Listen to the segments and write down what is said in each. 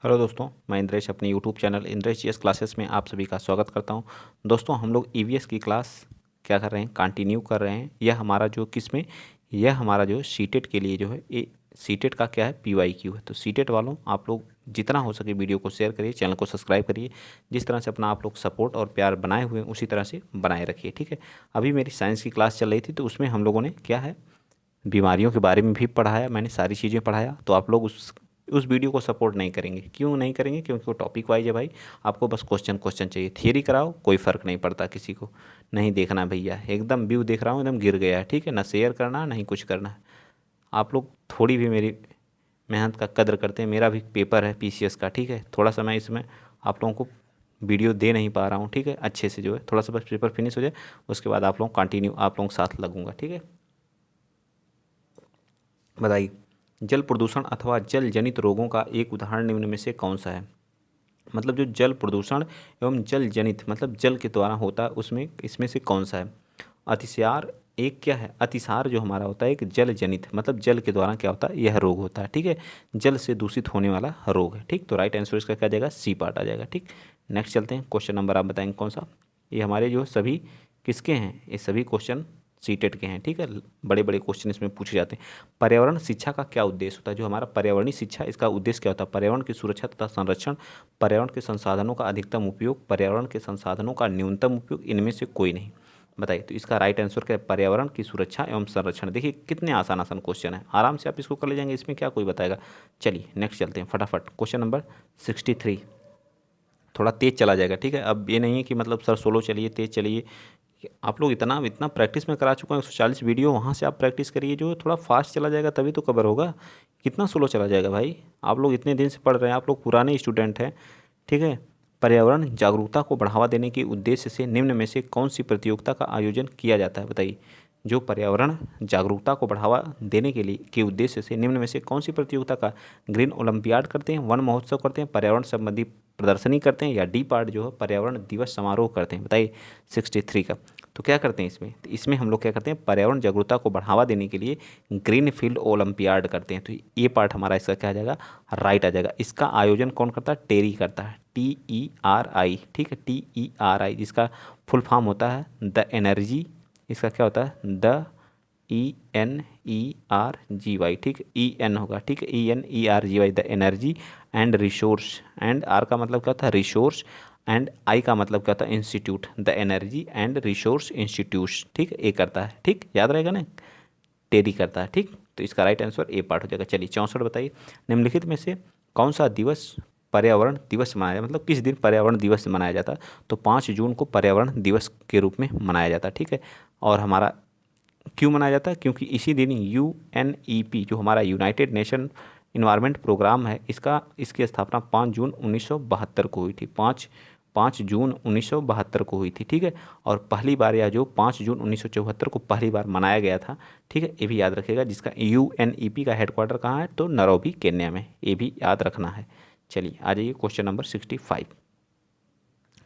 Hello दोस्तों, मैं इंद्रेश अपने YouTube channel Indresh GS classes में आप सभी का स्वागत करता हूं। दोस्तों, हम लोग ईवीएस की क्लास क्या कर रहे हैं, कंटिन्यू कर रहे हैं। यह हमारा जो किसमें यह हमारा जो सीटेट के लिए जो है ये सीटेट का क्या है, पीवाईक्यू है। तो सीटेट वालों, आप लोग जितना हो सके वीडियो को शेयर करिए, चैनल को सब्सक्राइब करिए। जिस तरह से अपना आप लोग सपोर्ट और प्यार बनाए हुए हैं उसी तरह से बनाए रखिए, ठीक है। अभी मेरी साइंस की क्लास चल रही थी तो उसमें हम लोगों ने क्या है, बीमारियों के बारे में भी पढ़ाया, मैंने सारी चीज़ें पढ़ाया। तो आप लोग उस वीडियो को सपोर्ट नहीं करेंगे। क्यों नहीं करेंगे? क्योंकि वो टॉपिक वाइज है भाई। आपको बस क्वेश्चन क्वेश्चन चाहिए। थियरी कराओ, कोई फ़र्क नहीं पड़ता किसी को। नहीं देखना भैया, एकदम व्यू देख रहा हूँ एकदम गिर गया है, ठीक है ना। शेयर करना नहीं कुछ करना है। आप लोग थोड़ी भी मेरी मेहनत का कदर करते हैं। मेरा भी पेपर है पीसीएस का, ठीक है। थोड़ा सा मैं इसमें आप लोगों को वीडियो दे नहीं पा रहा हूँ, ठीक है। अच्छे से जो है थोड़ा सा बस पेपर फिनिश हो जाए, उसके बाद आप लोग कंटिन्यू आप लोगों के साथ लगूंगा, ठीक है। बताइए, जल प्रदूषण अथवा जल जनित रोगों का एक उदाहरण निम्न में से कौन सा है? मतलब जो जल प्रदूषण एवं जल जनित मतलब जल के द्वारा होता है, उसमें इसमें से कौन सा है? अतिसार एक क्या है, अतिसार जो हमारा होता है एक जल जनित मतलब जल के द्वारा क्या होता है, यह रोग होता है, ठीक है। जल से दूषित होने वाला रोग है, ठीक। तो राइट आंसर इसका क्या आ जाएगा, सी पार्ट आ जाएगा, ठीक। नेक्स्ट चलते हैं, क्वेश्चन नंबर आप बताएंगे कौन सा। ये हमारे जो सभी किसके हैं, ये सभी क्वेश्चन सीटेट के हैं, ठीक है। बड़े बड़े क्वेश्चन इसमें पूछे जाते हैं। पर्यावरण शिक्षा का क्या उद्देश्य होता है? जो हमारा पर्यावरणीय शिक्षा, इसका उद्देश्य क्या होता है? पर्यावरण की सुरक्षा तथा संरक्षण, पर्यावरण के संसाधनों का अधिकतम उपयोग, पर्यावरण के संसाधनों का न्यूनतम उपयोग, इनमें से कोई नहीं। बताइए, तो इसका राइट आंसर क्या है, पर्यावरण की सुरक्षा एवं संरक्षण। देखिए कितने आसान आसान क्वेश्चन है, आराम से आप इसको कर ले जाएंगे, इसमें क्या कोई बताएगा। चलिए नेक्स्ट चलते हैं फटाफट, क्वेश्चन नंबर 63। थोड़ा तेज चला जाएगा, ठीक है। अब ये नहीं है कि मतलब सर सोलो चलिए तेज चलिए। आप लोग इतना इतना प्रैक्टिस में करा चुके हैं, 140 वीडियो, वहाँ से आप प्रैक्टिस करिए। जो थोड़ा फास्ट चला जाएगा तभी तो कवर होगा। कितना स्लो चला जाएगा भाई? आप लोग इतने दिन से पढ़ रहे हैं, आप लोग पुराने स्टूडेंट हैं, ठीक है। पर्यावरण जागरूकता को बढ़ावा देने के उद्देश्य से निम्न में से कौन सी प्रतियोगिता का आयोजन किया जाता है? बताइए, जो पर्यावरण जागरूकता को बढ़ावा देने के उद्देश्य से निम्न में से कौन सी प्रतियोगिता का, ग्रीन ओलंपियाड करते हैं, वन महोत्सव करते हैं, पर्यावरण संबंधी प्रदर्शनी करते हैं, या डी पार्ट जो है पर्यावरण दिवस समारोह करते हैं? बताइए 63 का। तो क्या करते हैं इसमें, तो इसमें हम लोग क्या करते हैं, पर्यावरण जागरूकता को बढ़ावा देने के लिए ग्रीन फील्ड ओलंपियाड करते हैं। तो ये पार्ट हमारा इसका क्या आ जाएगा, राइट आ जाएगा। इसका आयोजन कौन करता है? टेरी करता है, TERI, ठीक है, TERI, जिसका फुल फॉर्म होता है द एनर्जी। इसका क्या होता है, DENERGY, ठीक, EN होगा, ठीक है, ENERGY, the energy and resource. And R का मतलब क्या होता है, रिसोर्स। एंड आई का मतलब क्या होता है, institute, the energy and resource institute, ठीक, ए करता है, ठीक, याद रहेगा ना, टेरी करता है, ठीक। तो इसका राइट आंसर ए पार्ट हो जाएगा। चलिए 64 बताइए, निम्नलिखित में से कौन सा दिवस पर्यावरण दिवस मनाया, मतलब किस दिन पर्यावरण दिवस मनाया जाता है? तो 5 जून को पर्यावरण दिवस के रूप में मनाया जाता है, ठीक है। और हमारा क्यों मनाया जाता है? क्योंकि इसी दिन UNEP जो हमारा यूनाइटेड नेशन इन्वायरमेंट प्रोग्राम है, इसकी स्थापना 5 जून 1972 को हुई थी। 5 जून 1972 को हुई थी, ठीक है। और पहली बार या जो 5 जून 1974 को पहली बार मनाया गया था, ठीक है, ये भी याद रखिएगा। जिसका UNEP का हेडक्वार्टर कहाँ है? तो नैरोबी केन्या में, ये भी याद रखना है। चलिए आ जाइए क्वेश्चन नंबर 65,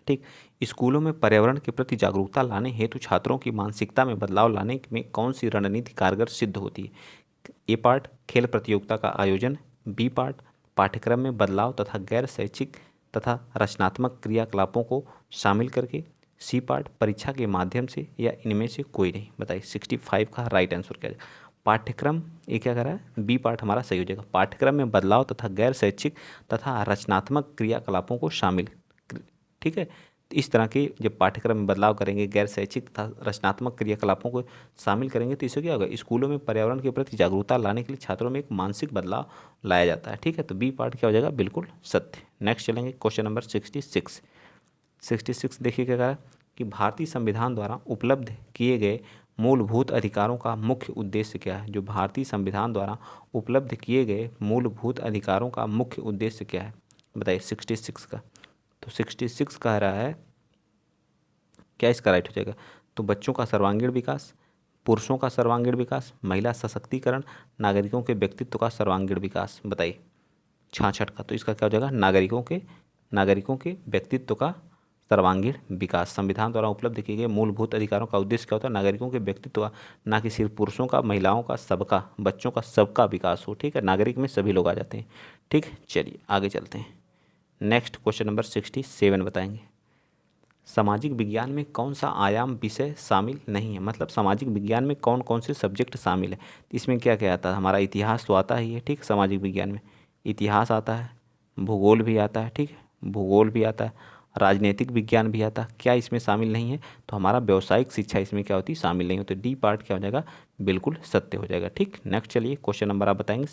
ठीक। स्कूलों में पर्यावरण के प्रति जागरूकता लाने हेतु छात्रों की मानसिकता में बदलाव लाने में कौन सी रणनीति कारगर सिद्ध होती है? ए पार्ट, खेल प्रतियोगिता का आयोजन, बी पार्ट, पाठ्यक्रम में बदलाव तथा गैर शैक्षिक तथा रचनात्मक क्रियाकलापों को शामिल करके, सी पार्ट, परीक्षा के माध्यम से, या इनमें से कोई नहीं। बताइए 65 का राइट आंसर क्या है? पाठ्यक्रम, ये क्या कर रहा है, बी पार्ट हमारा सही हो जाएगा। पाठ्यक्रम में बदलाव तथा गैर शैक्षिक तथा रचनात्मक क्रियाकलापों को शामिल, ठीक है। तो इस तरह के जब पाठ्यक्रम में बदलाव करेंगे, गैर शैक्षिक तथा रचनात्मक क्रियाकलापों को शामिल करेंगे, तो इससे क्या होगा, स्कूलों में पर्यावरण के प्रति जागरूकता लाने के लिए छात्रों में एक मानसिक बदलाव लाया जाता है, ठीक है। तो बी पार्ट क्या हो जाएगा, बिल्कुल सत्य। नेक्स्ट चलेंगे क्वेश्चन नंबर 66। 66 देखिए क्या कहा है कि भारतीय संविधान द्वारा उपलब्ध किए गए मूलभूत अधिकारों का मुख्य उद्देश्य क्या है? जो भारतीय संविधान द्वारा उपलब्ध किए गए मूलभूत अधिकारों का मुख्य उद्देश्य क्या है? बताइए 66 का। तो 66 कह रहा है, क्या इसका राइट हो जाएगा? तो बच्चों का सर्वांगीण विकास, पुरुषों का सर्वांगीण विकास, महिला सशक्तिकरण, नागरिकों के व्यक्तित्व का सर्वांगीण विकास। बताइए 66 का। तो इसका क्या हो जाएगा, नागरिकों के व्यक्तित्व का सर्वांगीण विकास। संविधान द्वारा उपलब्ध किए गए मूलभूत अधिकारों का उद्देश्य क्या होता है? नागरिकों के व्यक्तित्व का, ना कि सिर्फ पुरुषों का, महिलाओं का, सबका, बच्चों का, सबका विकास हो, ठीक है। नागरिक में सभी लोग आ जाते हैं, ठीक। चलिए आगे चलते हैं। नेक्स्ट क्वेश्चन नंबर 67 बताएंगे, सामाजिक विज्ञान में कौन सा आयाम विषय शामिल नहीं है, मतलब सामाजिक विज्ञान में कौन कौन से सब्जेक्ट शामिल है। इसमें क्या क्या आता है, हमारा इतिहास तो आता ही है, ठीक, सामाजिक विज्ञान में इतिहास आता है, भूगोल भी आता है, ठीक है, भूगोल भी आता है, राजनीतिक विज्ञान भी आता है। क्या इसमें शामिल नहीं है, तो हमारा व्यावसायिक शिक्षा इसमें क्या होती है, शामिल नहीं होती। डी पार्ट क्या हो जाएगा, बिल्कुल सत्य हो जाएगा। ठीक, नेक्स्ट चलिए क्वेश्चन नंबर आप बताएंगे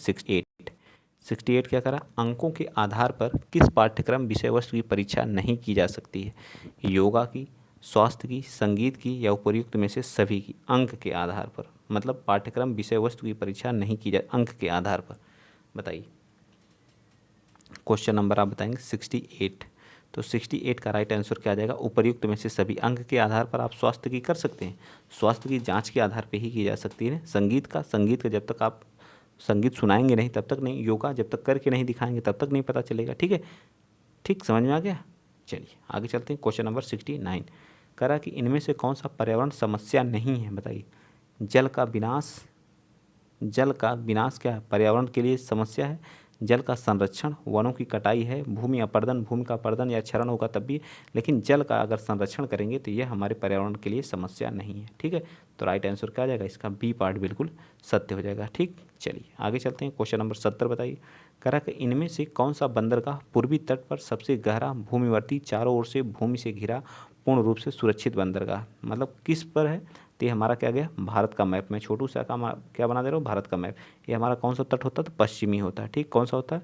68 क्या करा, अंकों के आधार पर किस पाठ्यक्रम विषय वस्तु की परीक्षा नहीं की जा सकती है, योगा की, स्वास्थ्य की, संगीत की, या उपर्युक्त में से सभी की। अंक के आधार पर, मतलब पाठ्यक्रम विषय वस्तु की परीक्षा नहीं की जा, अंक के आधार पर। बताइए क्वेश्चन नंबर आप बताएंगे 68। तो 68 का राइट आंसर क्या आ जाएगा, उपर्युक्त में से सभी। अंक के आधार पर आप स्वास्थ्य की कर सकते हैं, स्वास्थ्य की जांच के आधार पर ही की जा सकती है। संगीत का जब तक आप संगीत सुनाएंगे नहीं तब तक नहीं, योगा जब तक करके नहीं दिखाएंगे तब तक नहीं पता चलेगा। ठीक है, ठीक, समझ में आ गया। चलिए आगे चलते हैं, क्वेश्चन नंबर 69 करा कि इनमें से कौन सा पर्यावरण समस्या नहीं है। बताइए, जल का विनाश, जल का विनाश क्या है, पर्यावरण के लिए समस्या है। जल का संरक्षण, वनों की कटाई है, भूमि अपरदन, भूमि का अपरदन या क्षरण होगा तब भी, लेकिन जल का अगर संरक्षण करेंगे तो यह हमारे पर्यावरण के लिए समस्या नहीं है। ठीक है, तो राइट आंसर क्या आ जाएगा, इसका बी पार्ट बिल्कुल सत्य हो जाएगा। ठीक, चलिए आगे चलते हैं, क्वेश्चन नंबर 70 बताइए, करा कि इनमें से कौन सा बंदरगाह पूर्वी तट पर सबसे गहरा, भूमिवर्ती, चारों ओर से भूमि से घिरा, पूर्ण रूप से सुरक्षित बंदरगाह, मतलब किस पर है। तो ये हमारा क्या गया, भारत का मैप में छोटू सा का क्या बना दे रहा हूँ, भारत का मैप। ये हमारा कौन सा तट होता है, तो पश्चिमी होता है। ठीक, कौन सा होता है,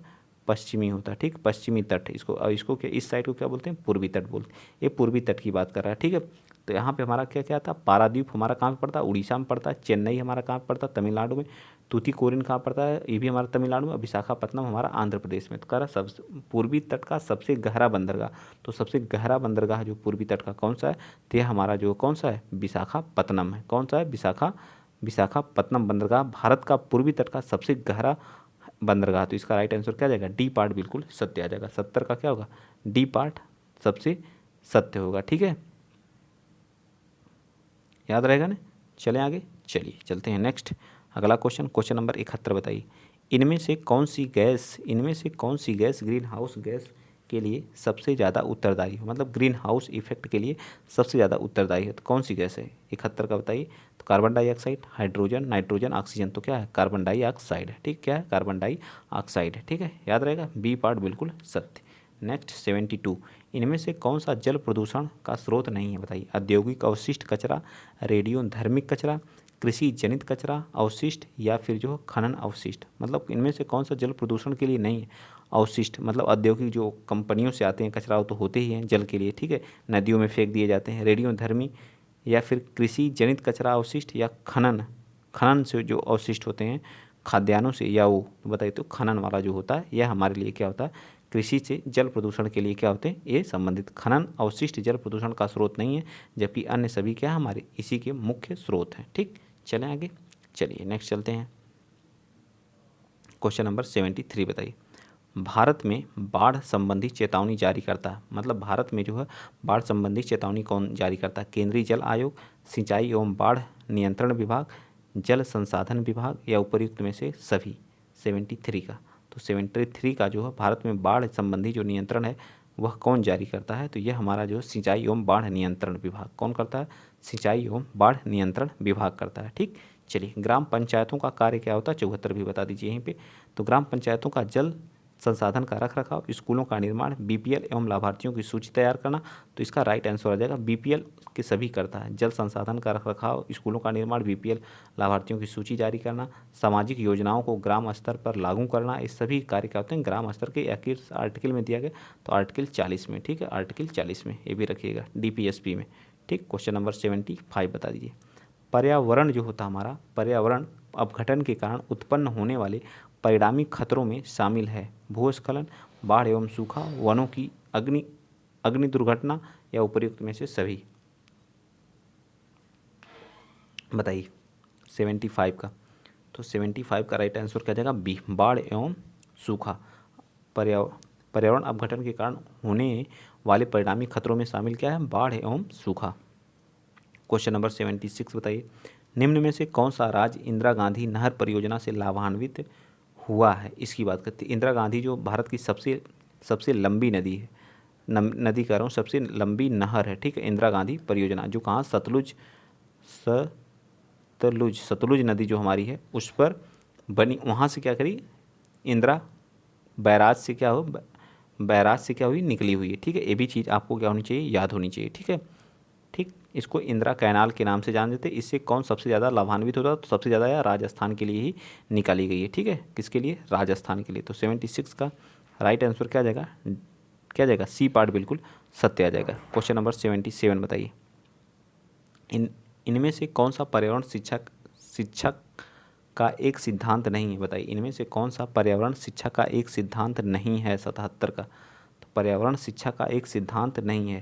पश्चिमी होता है। ठीक, पश्चिमी तट इसको, और इसको क्या, इस साइड को क्या बोलते हैं, पूर्वी तट बोलते हैं। ये पूर्वी तट की बात कर रहा है। ठीक है, तो यहाँ पे हमारा क्या क्या था, पारादीप हमारा कहाँ पे पड़ता है, उड़ीसा में पड़ता है। चेन्नई हमारा कहाँ पे पड़ता है, तमिलनाडु में। तूतीकोरिन कहाँ पड़ता है, ये भी हमारा तमिलनाडु में। और विशाखापत्तनम हमारा आंध्र प्रदेश में। तो कह रहा सब पूर्वी तट का सबसे गहरा बंदरगाह, तो सबसे गहरा बंदरगाह जो पूर्वी तट का कौन सा है, तो यह हमारा जो कौन सा है, विशाखापत्तनम है। कौन सा है, विशाखापत्तनम बंदरगाह भारत का पूर्वी तट का सबसे गहरा बंदरगाह। तो इसका राइट आंसर क्या आ जाएगा, डी पार्ट बिल्कुल सत्य आ जाएगा। 70 का क्या होगा, डी पार्ट सबसे सत्य होगा। ठीक है, याद रहेगा ना। चलें आगे, चलिए चलते हैं नेक्स्ट, अगला क्वेश्चन, क्वेश्चन नंबर 71 बताइए, इनमें से कौन सी गैस, इनमें से कौन सी गैस ग्रीन हाउस गैस के लिए सबसे ज़्यादा उत्तरदायी हो, मतलब ग्रीन हाउस इफेक्ट के लिए सबसे ज़्यादा उत्तरदायी है। तो कौन सी गैस है, 71 का बताइए। तो carbon dioxide, hydrogen, nitrogen, oxygen. तो क्या है, कार्बन डाइऑक्साइड है। ठीक, क्या है, कार्बन डाइऑक्साइड है। ठीक है, याद रहेगा, बी पार्ट बिल्कुल सत्य। नेक्स्ट 72, इनमें से कौन सा जल प्रदूषण का स्रोत नहीं है। बताइए, औद्योगिक अवशिष्ट कचरा, रेडियो धर्मिक कचरा, कृषि जनित कचरा अवशिष्ट, या फिर जो खनन अवशिष्ट। मतलब इनमें से कौन सा जल प्रदूषण के लिए नहीं है, अवशिष्ट, मतलब औद्योगिक जो कंपनियों से आते हैं कचरा, वो तो होते ही हैं जल के लिए। ठीक है, नदियों में फेंक दिए जाते हैं। रेडियो धर्मी, या फिर कृषि जनित कचरा अवशिष्ट, या खनन, खनन से जो अवशिष्ट होते हैं खाद्यान्नों से, या वो तो बताइए। तो खनन वाला जो होता है यह हमारे लिए क्या होता है, कृषि से जल प्रदूषण के लिए क्या होते हैं, ये संबंधित। खनन अवशिष्ट जल प्रदूषण का स्रोत नहीं है, जबकि अन्य सभी क्या हमारे इसी के मुख्य स्रोत हैं। ठीक, चलें आगे, चलिए नेक्स्ट चलते हैं, क्वेश्चन नंबर 73 बताइए, भारत में बाढ़ संबंधी चेतावनी जारी करता है, मतलब भारत में जो है बाढ़ संबंधी चेतावनी कौन जारी करता है, केंद्रीय जल आयोग, सिंचाई एवं बाढ़ नियंत्रण विभाग, जल संसाधन विभाग, या उपर्युक्त में से सभी। 73 का, तो 73 का जो है भारत में बाढ़ संबंधी जो नियंत्रण है वह कौन जारी करता है, तो यह हमारा जो सिंचाई एवं बाढ़ नियंत्रण विभाग। कौन करता है, सिंचाई एवं बाढ़ नियंत्रण विभाग करता है। ठीक, चलिए ग्राम पंचायतों का कार्य क्या होता है, 74 भी बता दीजिए यहीं पे। तो ग्राम पंचायतों का जल संसाधन का रख रखाव, स्कूलों का निर्माण, बीपीएल एवं लाभार्थियों की सूची तैयार करना। तो इसका राइट आंसर आ जाएगा बीपीएल के सभी करता है, जल संसाधन का रख रखाव, स्कूलों का निर्माण, बीपीएल, लाभार्थियों की सूची जारी करना, सामाजिक योजनाओं को ग्राम स्तर पर लागू करना। इस सभी कार्य क्या होते हैं ग्राम स्तर के। किस आर्टिकल में दिया गया, तो आर्टिकल 40 में। ठीक है, आर्टिकल 40 में, ये भी रखिएगा डीपीएसपी में। ठीक, क्वेश्चन नंबर 75 बता दीजिए, पर्यावरण जो होता हमारा, पर्यावरण अपघटन के कारण उत्पन्न होने वाले परिणामी खतरों में शामिल है भूस्खलन, बाढ़ एवं सूखा, वनों की अग्नि अग्नि दुर्घटना, या उपर्युक्त में से सभी। बताइए 75 का, तो 75 का राइट आंसर क्या जाएगा, बी, बाढ़ एवं सूखा। पर्यावरण अपघटन के कारण होने वाले परिणामी खतरों में शामिल क्या है, बाढ़ एवं सूखा। क्वेश्चन नंबर 76 बताइए, निम्न में से कौन सा राज्य इंदिरा गांधी नहर परियोजना से लाभान्वित हुआ है, इसकी बात करते हैं। इंदिरा गांधी जो भारत की सबसे सबसे लंबी नदी है, नदी कह रहा हूँ, सबसे लंबी नहर है, ठीक है, इंदिरा गांधी परियोजना, जो कहाँ, सतलुज नदी जो हमारी है उस पर बनी, वहाँ से क्या करी, इंदिरा बैराज से क्या हो, बैराज से क्या हुई, निकली हुई है, ठीक है। ये भी चीज़ आपको क्या होनी चाहिए, याद होनी चाहिए, ठीक है। ठीक, इसको इंदिरा कैनाल के नाम से जान देते। इससे कौन सबसे ज़्यादा लाभान्वित होता है, तो सबसे ज़्यादा राजस्थान के लिए ही निकाली गई है, ठीक है। किसके लिए, राजस्थान के लिए। तो 76 का राइट आंसर क्या जाएगा, क्या जाएगा, सी पार्ट बिल्कुल सत्य आ जाएगा। क्वेश्चन नंबर 77 बताइए, इनमें से कौन सा पर्यावरण शिक्षक का एक सिद्धांत नहीं है, बताइए। इनमें से कौन सा पर्यावरण शिक्षा का एक सिद्धांत नहीं है, 77 का। तो पर्यावरण शिक्षा का एक सिद्धांत नहीं है,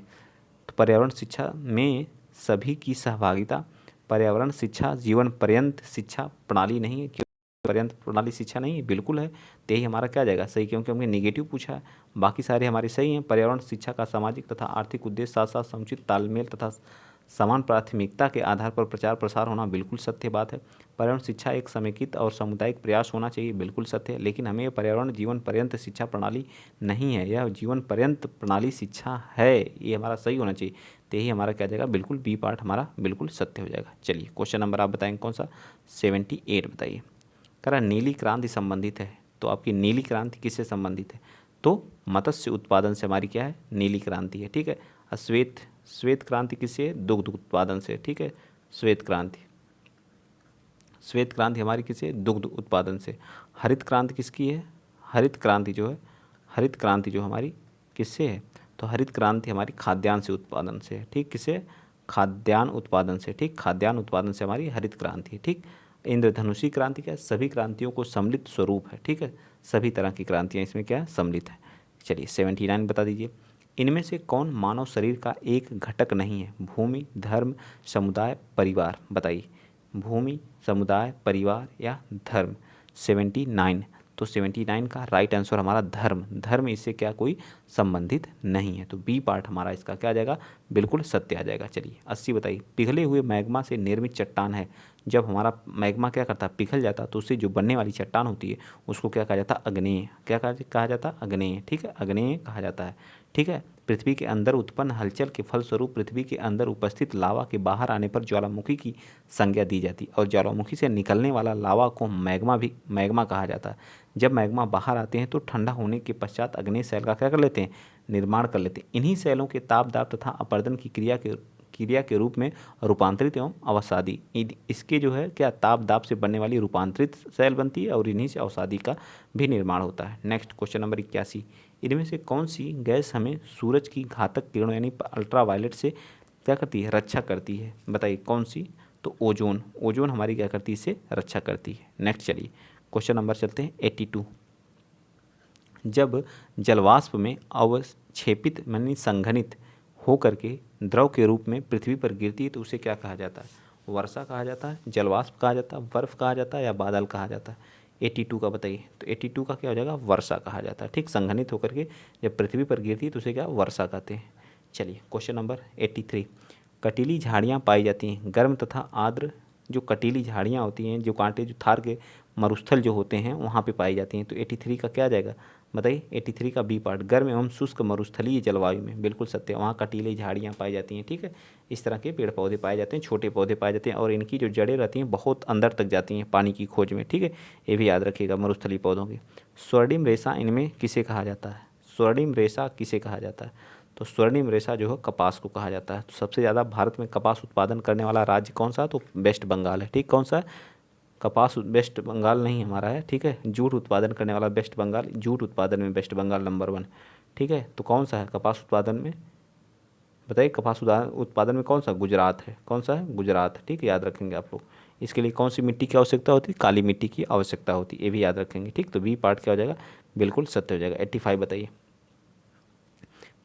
तो पर्यावरण शिक्षा में सभी की सहभागिता, पर्यावरण शिक्षा जीवन पर्यंत शिक्षा प्रणाली नहीं है। क्यों पर्यंत प्रणाली शिक्षा नहीं है, बिल्कुल है। तो यही हमारा क्या जाएगा, सही, क्योंकि हमने नेगेटिव पूछा है, बाकी सारे हमारे सही हैं। पर्यावरण शिक्षा का सामाजिक तथा आर्थिक उद्देश्य साथ साथ समुचित तालमेल तथा समान प्राथमिकता के आधार पर प्रचार प्रसार होना, बिल्कुल सत्य बात है। पर्यावरण शिक्षा एक समेकित और सामुदायिक प्रयास होना चाहिए, बिल्कुल सत्य है। लेकिन हमें पर्यावरण जीवन पर्यंत शिक्षा प्रणाली नहीं है, यह जीवन पर्यंत प्रणाली शिक्षा है, ये हमारा सही होना चाहिए। तो यही हमारा क्या जाएगा, बिल्कुल बी पार्ट हमारा बिल्कुल सत्य हो जाएगा। चलिए क्वेश्चन नंबर आप बताएंगे कौन सा, 78 बताइए। कह रहा नीली क्रांति संबंधित है, तो आपकी नीली क्रांति किससे संबंधित है, तो मत्स्य उत्पादन से हमारी क्या है, नीली क्रांति है, ठीक है। और श्वेत क्रांति किससे, दुग्ध उत्पादन से, ठीक है। श्वेत क्रांति हमारी किससे, दुग्ध उत्पादन से। हरित क्रांति किसकी है, हरित क्रांति जो हमारी किससे है, तो हरित क्रांति हमारी खाद्यान्न से उत्पादन से है, ठीक। किससे, खाद्यान्न उत्पादन से, ठीक, खाद्यान्न उत्पादन से हमारी हरित क्रांति है, ठीक। इंद्रधनुषी क्रांति क्या है, सभी क्रांतियों को सम्मिलित स्वरूप है, ठीक है। सभी तरह की क्रांतियाँ इसमें क्या है, सम्मिलित है। चलिए 79 बता दीजिए, इनमें से कौन मानव शरीर का एक घटक नहीं है, भूमि, धर्म, समुदाय, परिवार, बताइए। भूमि, समुदाय, परिवार या धर्म। 79, तो 79 का राइट आंसर हमारा धर्म इससे क्या कोई संबंधित नहीं है, तो बी पार्ट हमारा इसका क्या आ जाएगा, बिल्कुल सत्य आ जाएगा। चलिए 80 बताइए, पिघले हुए मैग्मा से निर्मित चट्टान है। जब हमारा मैग्मा क्या करता है, पिघल जाता है, तो उससे जो बनने वाली चट्टान होती है उसको क्या कहा जाता है, अग्नेय। क्या कहा जाता है, अग्नेय, ठीक है, अग्नेय कहा जाता है, ठीक है। पृथ्वी के अंदर उत्पन्न हलचल के फलस्वरूप पृथ्वी के अंदर उपस्थित लावा के बाहर आने पर ज्वालामुखी की संज्ञा दी जाती है, और ज्वालामुखी से निकलने वाला लावा को मैग्मा कहा जाता है। जब मैग्मा बाहर आते हैं तो ठंडा होने के पश्चात अग्नेय शैल का क्या कर लेते हैं, निर्माण कर लेते हैं। इन्हीं शैलों के ताप दाब तथा अपर्दन की क्रिया के रूप में रूपांतरित एवं अवसादी, इसके जो है क्या, ताप दाब से बनने वाली रूपांतरित शैल बनती है, और इन्हीं से अवसादी का भी निर्माण होता है। नेक्स्ट क्वेश्चन नंबर 81, इनमें से कौन सी गैस हमें सूरज की घातक किरणों यानी अल्ट्रावायलेट से क्या करती है, रक्षा करती है, बताइए कौन सी, तो ओजोन हमारी क्या करती है, इससे रक्षा करती है। नेक्स्ट चलिए क्वेश्चन नंबर चलते हैं 82, जब जलवाष्प में अवक्षेपित यानी संघनित होकर के द्रव के रूप में पृथ्वी पर गिरती है तो उसे क्या कहा जाता है, वर्षा कहा जाता है, जलवाष्प कहा जाता है, बर्फ कहा जाता है या बादल कहा जाता है। 82 का बताइए, तो 82 का क्या हो जाएगा, वर्षा कहा जाता है, ठीक। संघनित होकर के जब पृथ्वी पर गिरती है तो उसे क्या, वर्षा कहते हैं। चलिए क्वेश्चन नंबर 83, कटीली झाड़ियाँ पाई जाती हैं गर्म तथा आर्द्र, जो कटीली झाड़ियाँ होती हैं, जो कांटे, जो थार के मरुस्थल जो होते हैं वहाँ पे पाई जाती हैं, तो 83 का क्या जाएगा, बताइए। 83 का बी पार्ट, गर्म एवं शुष्क मरुस्थलीय जलवायु में, बिल्कुल सत्य, वहाँ कटीली झाड़ियाँ पाई जाती हैं, ठीक है। इस तरह के पेड़ पौधे पाए जाते हैं, छोटे पौधे पाए जाते हैं, और इनकी जो जड़ें रहती हैं बहुत अंदर तक जाती हैं पानी की खोज में, ठीक है। ये भी याद रखिएगा मरुस्थलीय पौधों की। स्वर्णिम रेशा इनमें किसे कहा जाता है, स्वर्णिम रेशा किसे कहा जाता है, तो स्वर्णिम रेशा जो है कपास को कहा जाता है। तो सबसे ज़्यादा भारत में कपास उत्पादन करने वाला राज्य कौन सा है, तो वेस्ट बंगाल है, ठीक। कौन सा है, कपास, वेस्ट बंगाल नहीं हमारा है, ठीक है। जूट उत्पादन करने वाला वेस्ट बंगाल, जूट उत्पादन में वेस्ट बंगाल नंबर 1, ठीक है। तो कौन सा है कपास उत्पादन में, बताइए। कपास उत्पादन में कौन सा, गुजरात है, कौन सा है, गुजरात, ठीक है, याद रखेंगे आप लोग। इसके लिए कौन सी मिट्टी की आवश्यकता होती है, काली मिट्टी की आवश्यकता होती है, ये भी याद रखेंगे, ठीक। तो बी पार्ट क्या हो जाएगा, बिल्कुल सत्य हो जाएगा। 85 बताइए,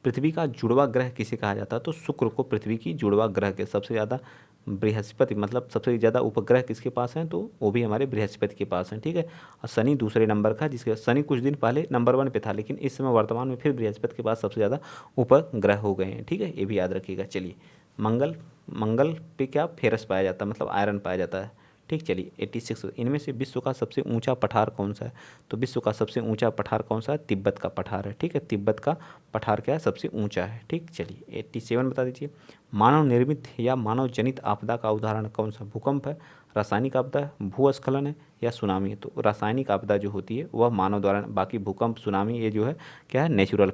पृथ्वी का जुड़वा ग्रह किसे कहा जाता है, तो शुक्र को पृथ्वी की जुड़वा ग्रह के, सबसे ज़्यादा बृहस्पति, मतलब सबसे ज़्यादा उपग्रह किसके पास हैं, तो वो भी हमारे बृहस्पति के पास हैं, ठीक है। और शनि दूसरे नंबर का, जिसके शनि कुछ दिन पहले नंबर 1 पे था, लेकिन इस समय वर्तमान में फिर बृहस्पति के पास सबसे ज़्यादा उपग्रह हो गए हैं, ठीक है, ये भी याद रखिएगा। चलिए मंगल पे क्या फेरस पाया जाता है, मतलब आयरन पाया जाता है, ठीक, चलिए 86। इनमें से विश्व का सबसे ऊंचा पठार कौन सा है? तो विश्व का सबसे ऊंचा पठार कौन सा है? तिब्बत का पठार है। ठीक है, तिब्बत का पठार क्या है? सबसे ऊंचा है। ठीक, चलिए 87 बता दीजिए। मानव निर्मित या मानव जनित आपदा का उदाहरण कौन सा? भूकंप है, रासायनिक आपदा है, भूस्खलन है या सुनामी है? तो रासायनिक आपदा जो होती है वह मानव द्वारा, बाकी भूकंप सुनामी ये जो है क्या है? नेचुरल,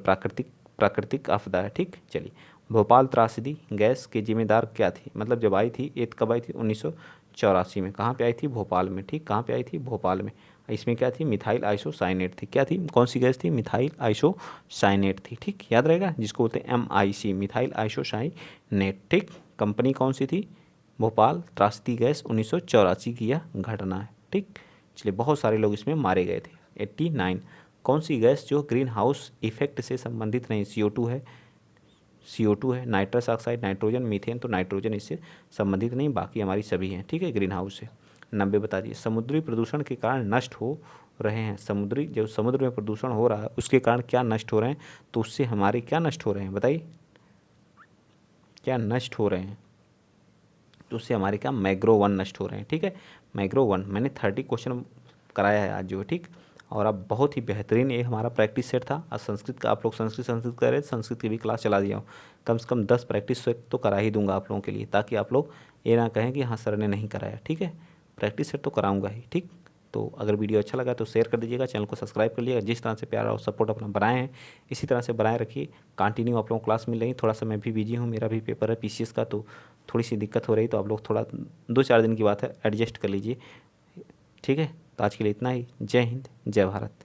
प्राकृतिक आपदा है। ठीक, चलिए भोपाल त्रासदी गैस के जिम्मेदार क्या थी? मतलब जब आई थी ये कब आई थी? 1984 में। कहाँ पे आई थी? भोपाल में। ठीक, कहाँ पे आई थी? भोपाल में। इसमें क्या थी? मिथाइल आइसोसाइनेट थी। क्या थी? कौन सी गैस थी? मिथाइल आइसोसाइनेट थी। ठीक, याद रहेगा, जिसको बोलते हैं MIC, मिथाइल आइसोसाइनेट। ठीक, कंपनी कौन सी थी? भोपाल त्रासदी गैस 1984 की यह घटना है। ठीक, चलिए बहुत सारे लोग इसमें मारे गए थे। 89 कौन सी गैस जो ग्रीन हाउस इफेक्ट से संबंधित नहीं? CO2 है, CO2 है, नाइट्रस ऑक्साइड, नाइट्रोजन, मीथेन। तो नाइट्रोजन इससे संबंधित नहीं, बाकी हमारी सभी हैं। ठीक है, ग्रीन हाउस से। 90 बता दिए। समुद्री प्रदूषण के कारण नष्ट हो रहे हैं, समुद्री जो समुद्र में प्रदूषण हो रहा है उसके कारण क्या नष्ट हो रहे हैं? तो उससे हमारे क्या नष्ट हो रहे हैं बताइए, क्या नष्ट हो रहे हैं? तो उससे हमारे क्या? मैग्रो वन नष्ट हो रहे हैं। ठीक है, मैग्रो वन। मैंने 30 क्वेश्चन कराया है आज जो है। ठीक, और अब बहुत ही बेहतरीन ये हमारा प्रैक्टिस सेट था। आज संस्कृत का आप लोग संस्कृत कर रहे थे, संस्कृत की भी क्लास चला दिया हूँ। कम से कम 10 प्रैक्टिस सेट तो करा ही दूंगा आप लोगों के लिए, ताकि आप लोग ये ना कहें कि हाँ सर ने नहीं कराया। ठीक है, प्रैक्टिस सेट तो कराऊंगा ही। ठीक, तो अगर वीडियो अच्छा लगा तो शेयर कर दीजिएगा, चैनल को सब्सक्राइब कर लीजिएगा। जिस तरह से प्यार और सपोर्ट अपना बनाए हैं इसी तरह से बनाए रखिए। कंटिन्यू आप लोगों को क्लास मिल रही। थोड़ा सा मैं भी बिजी हूँ, मेरा भी पेपर है PCS का, तो थोड़ी सी दिक्कत हो रही, तो आप लोग थोड़ा 2-4 दिन की बात है, एडजस्ट कर लीजिए। ठीक है, तो आज के लिए इतना ही। जय हिंद, जय भारत।